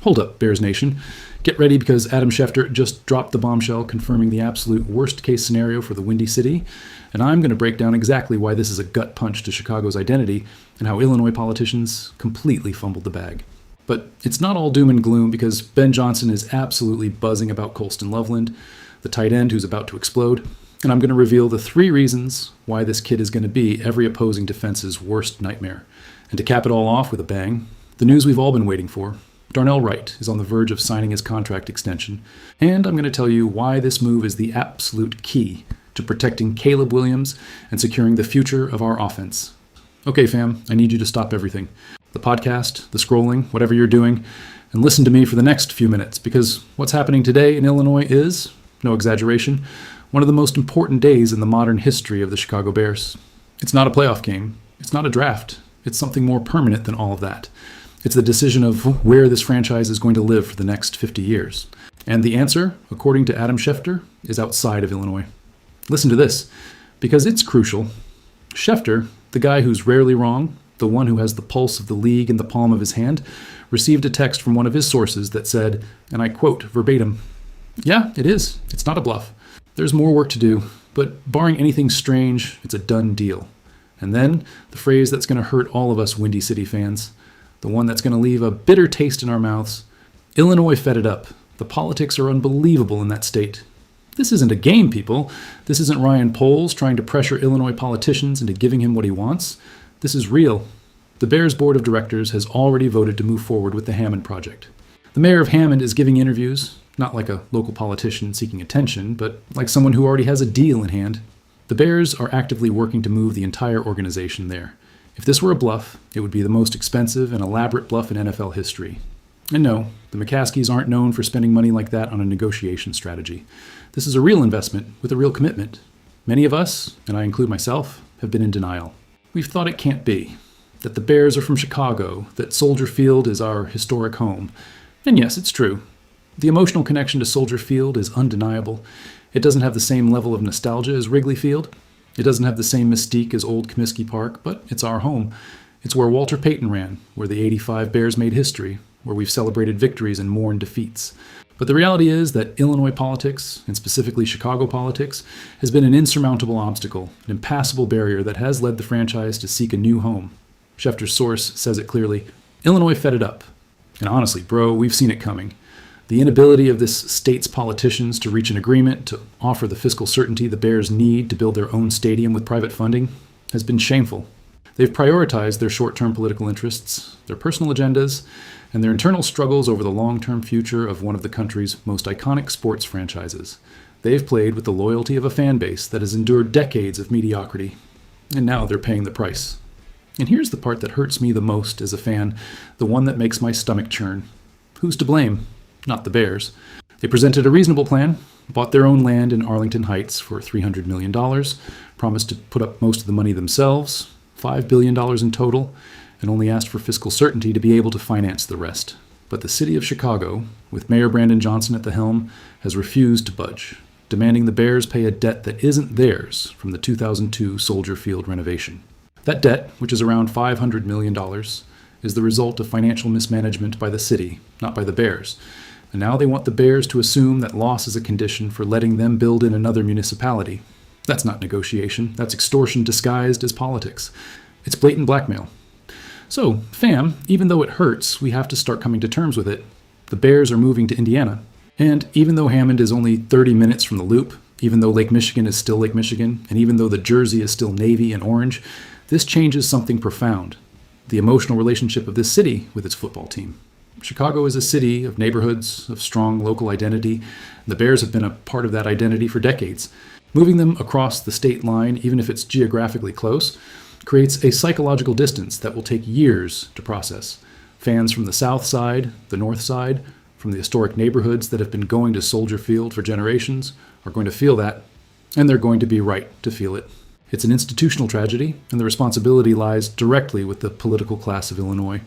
Hold up, Bears Nation. Get ready because Adam Schefter just dropped the bombshell confirming the absolute worst-case scenario for the Windy City, and I'm going to break down exactly why this is a gut punch to Chicago's identity and how Illinois politicians completely fumbled the bag. But it's not all doom and gloom because Ben Johnson is absolutely buzzing about Colston Loveland, the tight end who's about to explode, and I'm going to reveal the 3 reasons why this kid is going to be every opposing defense's worst nightmare. And to cap it all off with a bang, the news we've all been waiting for. Darnell Wright is on the verge of signing his contract extension, and I'm going to tell you why this move is the absolute key to protecting Caleb Williams and securing the future of our offense. Okay, fam, I need you to stop everything. The podcast, the scrolling, whatever you're doing, and listen to me for the next few minutes, because what's happening today in Illinois is, no exaggeration, one of the most important days in the modern history of the Chicago Bears. It's not a playoff game. It's not a draft. It's something more permanent than all of that. It's the decision of where this franchise is going to live for the next 50 years. And the answer, according to Adam Schefter, is outside of Illinois. Listen to this, because it's crucial. Schefter, the guy who's rarely wrong, the one who has the pulse of the league in the palm of his hand, received a text from one of his sources that said, and I quote verbatim, "Yeah, it is. It's not a bluff. There's more work to do, but barring anything strange, it's a done deal." And then the phrase that's going to hurt all of us Windy City fans, the one that's going to leave a bitter taste in our mouths. Illinois fed it up. The politics are unbelievable in that state. This isn't a game, people. This isn't Ryan Poles trying to pressure Illinois politicians into giving him what he wants. This is real. The Bears Board of Directors has already voted to move forward with the Hammond project. The mayor of Hammond is giving interviews, not like a local politician seeking attention, but like someone who already has a deal in hand. The Bears are actively working to move the entire organization there. If this were a bluff, it would be the most expensive and elaborate bluff in NFL history. And no, the McCaskies aren't known for spending money like that on a negotiation strategy. This is a real investment with a real commitment. Many of us, and I include myself, have been in denial. We've thought it can't be, that the Bears are from Chicago, that Soldier Field is our historic home. And yes, it's true. The emotional connection to Soldier Field is undeniable. It doesn't have the same level of nostalgia as Wrigley Field. It doesn't have the same mystique as Old Comiskey Park, but it's our home. It's where Walter Payton ran, where the '85 Bears made history, where we've celebrated victories and mourned defeats. But the reality is that Illinois politics, and specifically Chicago politics, has been an insurmountable obstacle, an impassable barrier that has led the franchise to seek a new home. Schefter's source says it clearly. Illinois fed it up. And honestly, bro, we've seen it coming. The inability of this state's politicians to reach an agreement to offer the fiscal certainty the Bears need to build their own stadium with private funding has been shameful. They've prioritized their short-term political interests, their personal agendas, and their internal struggles over the long-term future of one of the country's most iconic sports franchises. They've played with the loyalty of a fan base that has endured decades of mediocrity, and now they're paying the price. And here's the part that hurts me the most as a fan, the one that makes my stomach churn. Who's to blame? Not the Bears. They presented a reasonable plan, bought their own land in Arlington Heights for $300 million, promised to put up most of the money themselves, $5 billion in total, and only asked for fiscal certainty to be able to finance the rest. But the city of Chicago, with Mayor Brandon Johnson at the helm, has refused to budge, demanding the Bears pay a debt that isn't theirs from the 2002 Soldier Field renovation. That debt, which is around $500 million, is the result of financial mismanagement by the city, not by the Bears. And now they want the Bears to assume that loss is a condition for letting them build in another municipality. That's not negotiation. That's extortion disguised as politics. It's blatant blackmail. So, fam, even though it hurts, we have to start coming to terms with it. The Bears are moving to Indiana. And even though Hammond is only 30 minutes from the Loop, even though Lake Michigan is still Lake Michigan, and even though the jersey is still navy and orange, this changes something profound. The emotional relationship of this city with its football team. Chicago is a city of neighborhoods, of strong local identity. The Bears have been a part of that identity for decades. Moving them across the state line, even if it's geographically close, creates a psychological distance that will take years to process. Fans from the south side, the north side, from the historic neighborhoods that have been going to Soldier Field for generations are going to feel that, and they're going to be right to feel it. It's an institutional tragedy, and the responsibility lies directly with the political class of Illinois.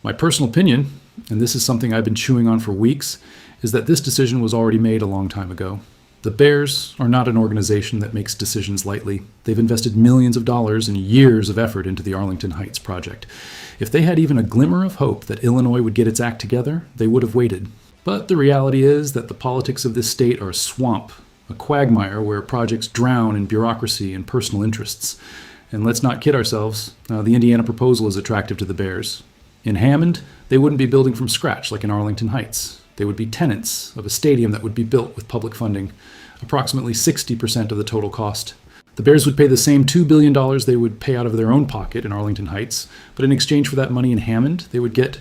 My personal opinion, and this is something I've been chewing on for weeks, is that this decision was already made a long time ago. The Bears are not an organization that makes decisions lightly. They've invested millions of dollars and years of effort into the Arlington Heights project. If they had even a glimmer of hope that Illinois would get its act together, they would have waited. But the reality is that the politics of this state are a swamp, a quagmire where projects drown in bureaucracy and personal interests. And let's not kid ourselves, the Indiana proposal is attractive to the Bears. In Hammond, they wouldn't be building from scratch like in Arlington Heights. They would be tenants of a stadium that would be built with public funding, approximately 60% of the total cost. The Bears would pay the same $2 billion they would pay out of their own pocket in Arlington Heights, but in exchange for that money in Hammond, they would get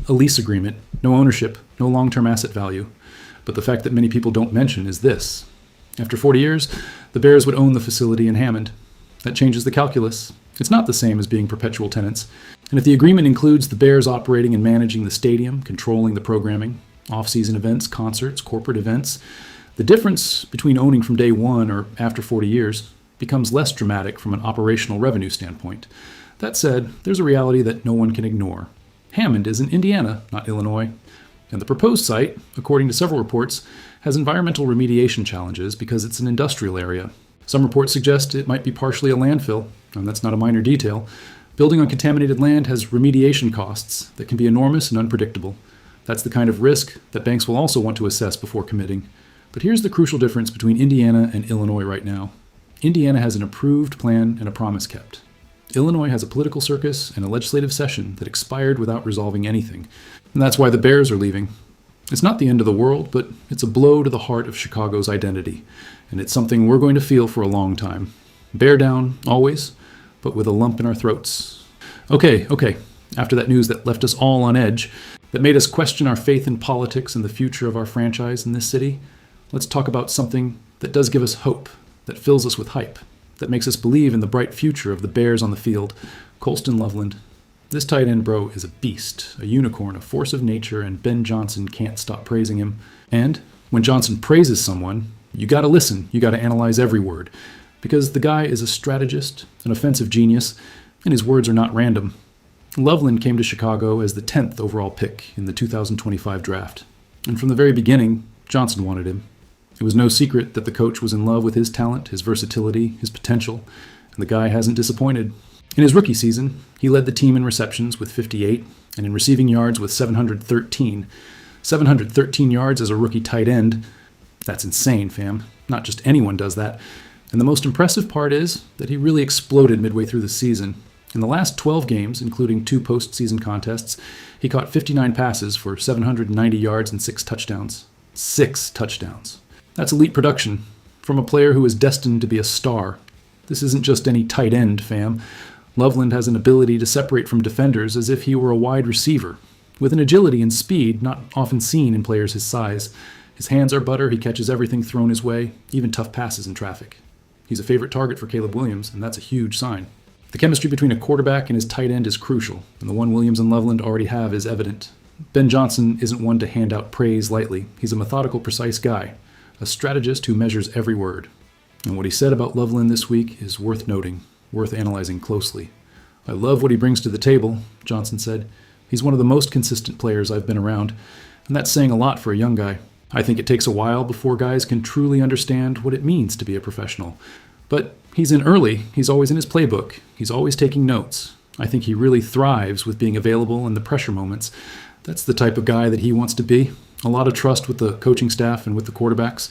a lease agreement, no ownership, no long-term asset value. But the fact that many people don't mention is this. After 40 years, the Bears would own the facility in Hammond. That changes the calculus. It's not the same as being perpetual tenants. And if the agreement includes the Bears operating and managing the stadium, controlling the programming, off-season events, concerts, corporate events, the difference between owning from day one or after 40 years becomes less dramatic from an operational revenue standpoint. That said, there's a reality that no one can ignore. Hammond is in Indiana, not Illinois. And the proposed site, according to several reports, has environmental remediation challenges because it's an industrial area. Some reports suggest it might be partially a landfill, and that's not a minor detail. Building on contaminated land has remediation costs that can be enormous and unpredictable. That's the kind of risk that banks will also want to assess before committing. But here's the crucial difference between Indiana and Illinois right now. Indiana has an approved plan and a promise kept. Illinois has a political circus and a legislative session that expired without resolving anything. And that's why the Bears are leaving. It's not the end of the world, but it's a blow to the heart of Chicago's identity. And it's something we're going to feel for a long time. Bear down, always, but with a lump in our throats. Okay. After that news that left us all on edge, that made us question our faith in politics and the future of our franchise in this city, let's talk about something that does give us hope, that fills us with hype, that makes us believe in the bright future of the Bears on the field, Colston Loveland. This tight end bro is a beast, a unicorn, a force of nature, and Ben Johnson can't stop praising him. And when Johnson praises someone, you gotta listen, you gotta analyze every word, because the guy is a strategist, an offensive genius, and his words are not random. Loveland came to Chicago as the 10th overall pick in the 2025 draft. And from the very beginning, Johnson wanted him. It was no secret that the coach was in love with his talent, his versatility, his potential, and the guy hasn't disappointed. In his rookie season, he led the team in receptions with 58 and in receiving yards with 713. 713 yards as a rookie tight end. That's insane, fam. Not just anyone does that. And the most impressive part is that he really exploded midway through the season. In the last 12 games, including 2 postseason contests, he caught 59 passes for 790 yards and 6 touchdowns. 6 touchdowns. That's elite production from a player who is destined to be a star. This isn't just any tight end, fam. Loveland has an ability to separate from defenders as if he were a wide receiver, with an agility and speed not often seen in players his size. His hands are butter, he catches everything thrown his way, even tough passes in traffic. He's a favorite target for Caleb Williams, and that's a huge sign. The chemistry between a quarterback and his tight end is crucial, and the one Williams and Loveland already have is evident. Ben Johnson isn't one to hand out praise lightly. He's a methodical, precise guy, a strategist who measures every word. And what he said about Loveland this week is worth noting, worth analyzing closely. "I love what he brings to the table," Johnson said. "He's one of the most consistent players I've been around, and that's saying a lot for a young guy. I think it takes a while before guys can truly understand what it means to be a professional. But he's in early, he's always in his playbook, he's always taking notes. I think he really thrives with being available in the pressure moments. That's the type of guy that he wants to be. A lot of trust with the coaching staff and with the quarterbacks.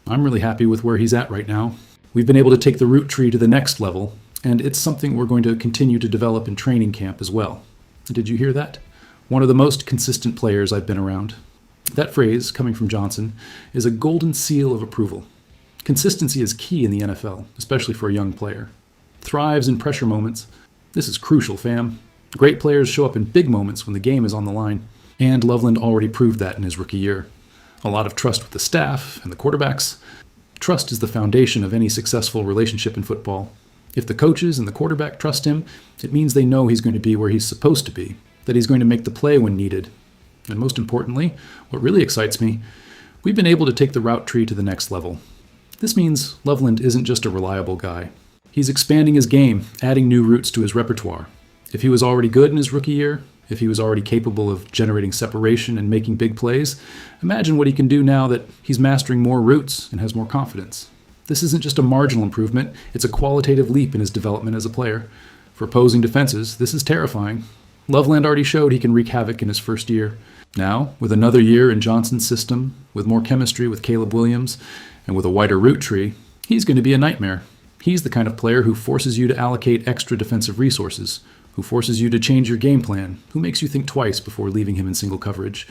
I'm really happy with where he's at right now. We've been able to take the root tree to the next level, and it's something we're going to continue to develop in training camp as well." Did you hear that? One of the most consistent players I've been around. That phrase, coming from Johnson, is a golden seal of approval. Consistency is key in the NFL, especially for a young player. Thrives in pressure moments. This is crucial, fam. Great players show up in big moments when the game is on the line. And Loveland already proved that in his rookie year. A lot of trust with the staff and the quarterbacks. Trust is the foundation of any successful relationship in football. If the coaches and the quarterback trust him, it means they know he's going to be where he's supposed to be, that he's going to make the play when needed. And most importantly, what really excites me, we've been able to take the route tree to the next level. This means Loveland isn't just a reliable guy. He's expanding his game, adding new routes to his repertoire. If he was already good in his rookie year, If he was already capable of generating separation and making big plays, imagine what he can do now that he's mastering more routes and has more confidence. This isn't just a marginal improvement, it's a qualitative leap in his development as a player. For opposing defenses, this is terrifying. Loveland already showed he can wreak havoc in his first year. Now, with another year in Johnson's system, with more chemistry with Caleb Williams, and with a wider route tree, he's going to be a nightmare. He's the kind of player who forces you to allocate extra defensive resources, who forces you to change your game plan, who makes you think twice before leaving him in single coverage.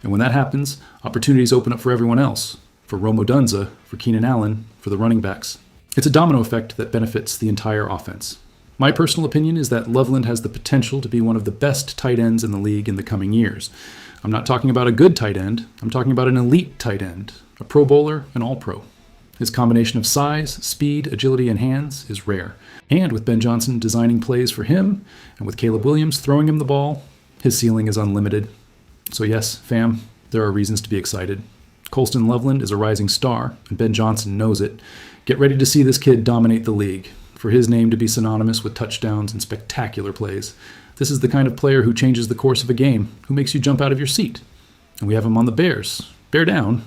And when that happens, opportunities open up for everyone else, for Rome Odunze, for Keenan Allen, for the running backs. It's a domino effect that benefits the entire offense. My personal opinion is that Loveland has the potential to be one of the best tight ends in the league in the coming years. I'm not talking about a good tight end, I'm talking about an elite tight end, a Pro Bowler, an All-Pro. His combination of size, speed, agility, and hands is rare. And with Ben Johnson designing plays for him, and with Caleb Williams throwing him the ball, his ceiling is unlimited. So yes, fam, there are reasons to be excited. Colston Loveland is a rising star, and Ben Johnson knows it. Get ready to see this kid dominate the league, for his name to be synonymous with touchdowns and spectacular plays. This is the kind of player who changes the course of a game, who makes you jump out of your seat. And we have him on the Bears. Bear down.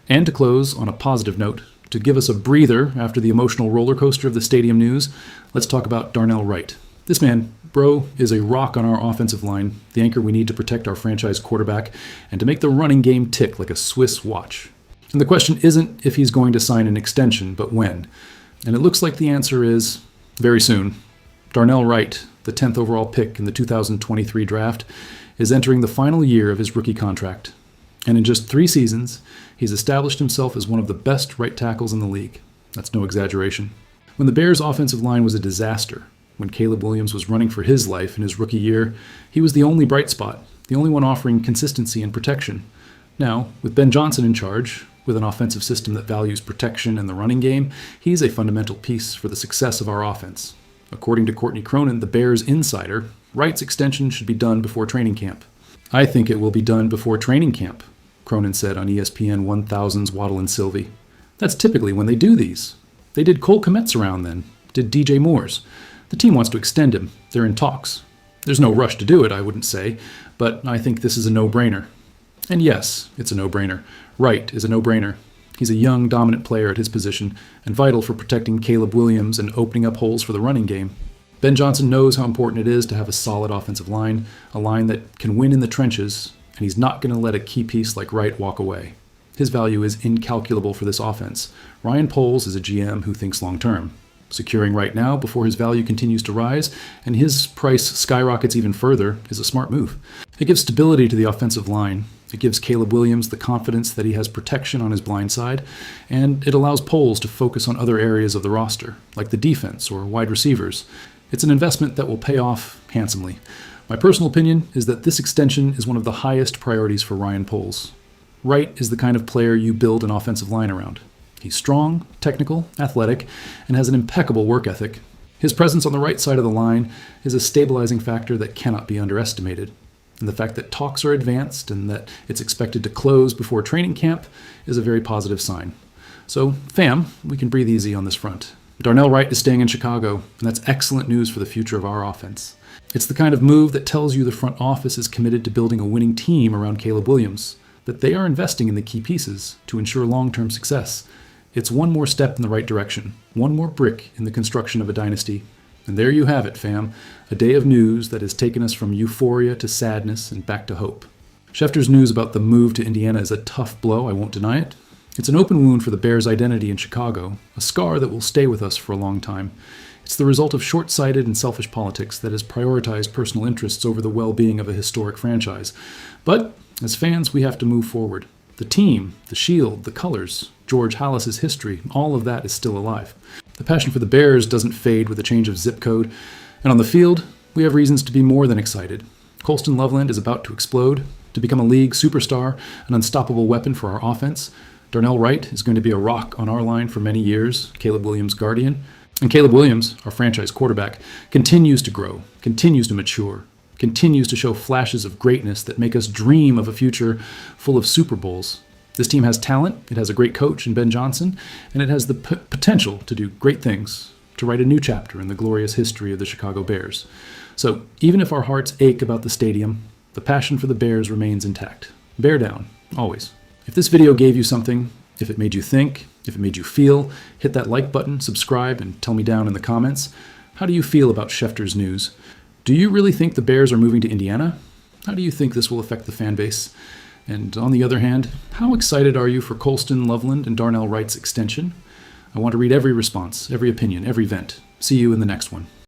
And to close on a positive note, to give us a breather after the emotional roller coaster of the stadium news, let's talk about Darnell Wright. This man, bro, is a rock on our offensive line, the anchor we need to protect our franchise quarterback and to make the running game tick like a Swiss watch. And the question isn't if he's going to sign an extension, but when. And it looks like the answer is very soon. Darnell Wright, the 10th overall pick in the 2023 draft, is entering the final year of his rookie contract. And in just 3 seasons, he's established himself as one of the best right tackles in the league. That's no exaggeration. When the Bears' offensive line was a disaster, when Caleb Williams was running for his life in his rookie year, he was the only bright spot, the only one offering consistency and protection. Now, with Ben Johnson in charge, with an offensive system that values protection and the running game, he's a fundamental piece for the success of our offense. According to Courtney Cronin, the Bears insider, Wright's extension should be done before training camp. I think it will be done before training camp, Cronin said on ESPN 1000's Waddle and Sylvie. That's typically when they do these. They did Cole Kmet's around then, did DJ Moore's. The team wants to extend him. They're in talks. There's no rush to do it, I wouldn't say, but I think this is a no-brainer. And yes, it's a no-brainer. Wright is a no-brainer. He's a young, dominant player at his position and vital for protecting Caleb Williams and opening up holes for the running game. Ben Johnson knows how important it is to have a solid offensive line, a line that can win in the trenches, and he's not going to let a key piece like Wright walk away. His value is incalculable for this offense. Ryan Poles is a GM who thinks long-term. Securing Wright now before his value continues to rise and his price skyrockets even further is a smart move. It gives stability to the offensive line. It gives Caleb Williams the confidence that he has protection on his blind side, and it allows Poles to focus on other areas of the roster, like the defense or wide receivers. It's an investment that will pay off handsomely. My personal opinion is that this extension is one of the highest priorities for Ryan Poles. Wright is the kind of player you build an offensive line around. He's strong, technical, athletic, and has an impeccable work ethic. His presence on the right side of the line is a stabilizing factor that cannot be underestimated. And the fact that talks are advanced and that it's expected to close before training camp is a very positive sign. So, fam, we can breathe easy on this front. Darnell Wright is staying in Chicago, and that's excellent news for the future of our offense. It's the kind of move that tells you the front office is committed to building a winning team around Caleb Williams, that they are investing in the key pieces to ensure long-term success. It's one more step in the right direction, one more brick in the construction of a dynasty. And there you have it, fam, a day of news that has taken us from euphoria to sadness and back to hope. Schefter's news about the move to Indiana is a tough blow, I won't deny it. It's an open wound for the Bears' identity in Chicago, a scar that will stay with us for a long time. It's the result of short-sighted and selfish politics that has prioritized personal interests over the well-being of a historic franchise. But, as fans, we have to move forward. The team, the shield, the colors, George Halas's history, all of that is still alive. The passion for the Bears doesn't fade with a change of zip code. And on the field, we have reasons to be more than excited. Colston Loveland is about to explode, to become a league superstar, an unstoppable weapon for our offense. Darnell Wright is going to be a rock on our line for many years, Caleb Williams' guardian. And Caleb Williams, our franchise quarterback, continues to grow, continues to mature, continues to show flashes of greatness that make us dream of a future full of Super Bowls. This team has talent, it has a great coach in Ben Johnson, and it has the potential to do great things, to write a new chapter in the glorious history of the Chicago Bears. So even if our hearts ache about the stadium, The passion for the Bears remains intact. Bear down, always. If this video gave you something, if it made you think, if it made you feel, hit that like button, subscribe, and tell me down in the comments. How do you feel about Schefter's news? Do you really think the Bears are moving to Indiana? How do you think this will affect the fan base? And on the other hand, how excited are you for Colston, Loveland, and Darnell Wright's extension? I want to read every response, every opinion, every vent. See you in the next one.